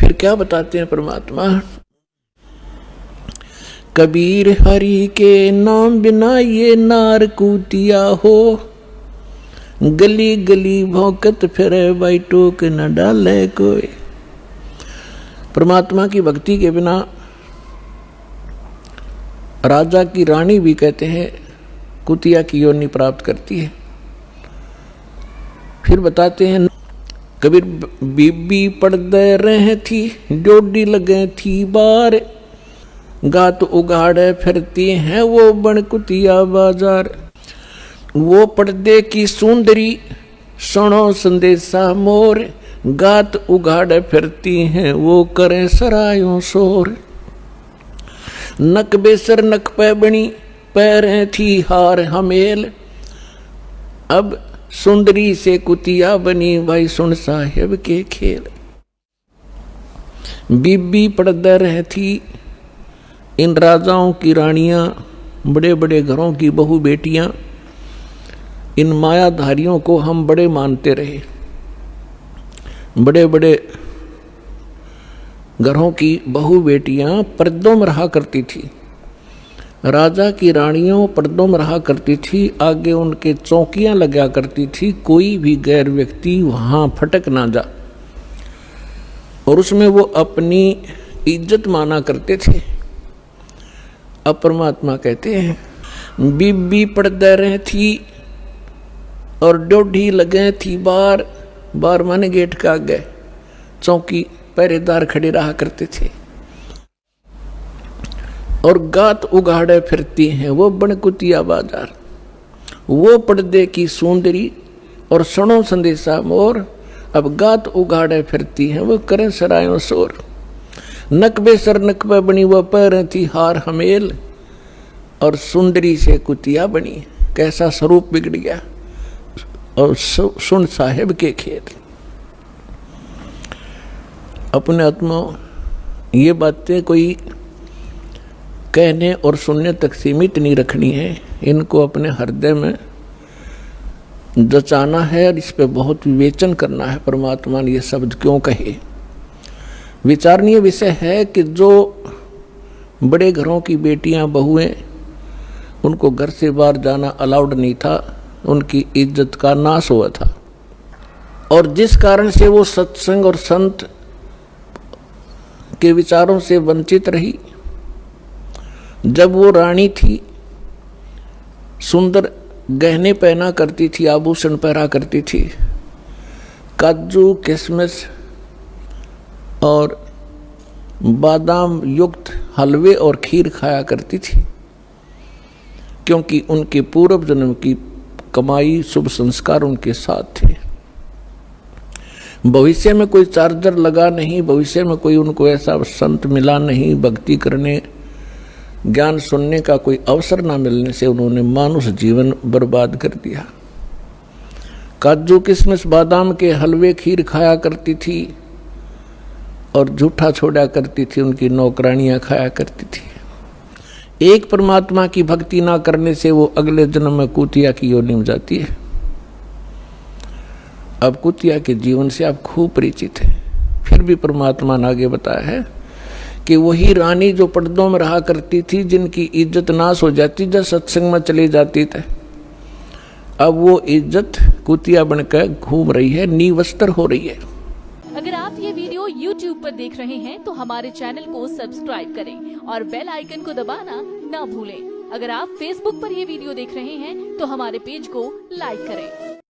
फिर क्या बताते हैं परमात्मा, कबीर हरि के नाम बिना ये नार कूतिया हो, गली गली भौंकत फिरे भाई टोक न डाले कोई। परमात्मा की भक्ति के बिना राजा की रानी भी कहते हैं कुतिया की योनि प्राप्त करती है। फिर बताते हैं, कबीर बीबी पड़दे रहे थी, डोडी लगे थी बार, गात उगाड़े फिरती हैं वो बन कुतिया बाजार। वो पर्दे की सुंदरी सुनो संदेशा मोर, गात उगाड़े फिरती हैं वो करें सरायों शोर। नक बेसर नक पे बनी पैरें थी हार हमेल, अब सुंदरी से कुतिया बनी भाई सुन साहेब के खेल। बीबी पर्दे रहे थी, इन राजाओं की रानियां, बड़े बड़े घरों की बहू बेटियां, इन मायाधारियों को हम बड़े मानते रहे। बड़े बड़े घरों की बहू बेटियां पर्दों में रहा करती थी, राजा की रानियों पर्दों में रहा करती थी, आगे उनके चौकियां लगा करती थी, कोई भी गैर व्यक्ति वहां फटक ना जा, और उसमें वो अपनी इज्जत माना करते थे। अब परमात्मा कहते हैं, बीबी पर्दे रहे थी और डोढ़ी लगे थी बार, बार माने गेट का आगे चौकी पहरेदार खड़े रहा करते थे, और गात उगाड़े फिरती हैं वो बनकुतिया बाजार। वो पर्दे की सुंदरी और सुनो संदेशा मोर, अब गात उगाड़े फिरती हैं वो करें सरायों शोर। नक बेसर नक पे बनी वो पैरें थी हार हमेल, और सुंदरी से कुतिया बनी, कैसा स्वरूप बिगड़ गया, और सुन साहेब के खेत। अपने आत्मा ये बातें कोई कहने और सुनने तक सीमित नहीं रखनी है, इनको अपने हृदय में जचाना है और इस पे बहुत विवेचन करना है। परमात्मा ने ये शब्द क्यों कहे? विचारणीय विषय है कि जो बड़े घरों की बेटियां बहुएं, उनको घर से बाहर जाना अलाउड नहीं था, उनकी इज्जत का नाश हुआ था, और जिस कारण से वो सत्संग और संत के विचारों से वंचित रही। जब वो रानी थी, सुंदर गहने पहना करती थी, आभूषण पहना करती थी, काजू किशमिश और बादाम युक्त हलवे और खीर खाया करती थी, क्योंकि उनके पूर्व जन्म की कमाई शुभ संस्कार उनके साथ थे। भविष्य में कोई चार्जर लगा नहीं, भविष्य में कोई उनको ऐसा संत मिला नहीं, भक्ति करने ज्ञान सुनने का कोई अवसर ना मिलने से उन्होंने मानुष जीवन बर्बाद कर दिया। काजू किशमिश बादाम के हलवे खीर खाया करती थी और झूठा छोड़ा करती थी, उनकी नौकरानियां खाया करती थी। एक परमात्मा की भक्ति ना करने से वो अगले जन्म में कुतिया की योनि में जाती है। अब कुतिया के जीवन से आप खूब परिचित हैं, फिर भी परमात्मा ने आगे बताया है कि वही रानी जो पर्दों में रहा करती थी, जिनकी इज्जत नाश हो जाती जब सत्संग में चली जाती थी, अब वो इज्जत कुतिया बनकर घूम रही है, निवस्त्र हो रही है। अगर आप ये वीडियो YouTube पर देख रहे हैं तो हमारे चैनल को सब्सक्राइब करें और बेल आइकन को दबाना ना भूलें। अगर आप Facebook पर ये वीडियो देख रहे हैं तो हमारे पेज को लाइक करें।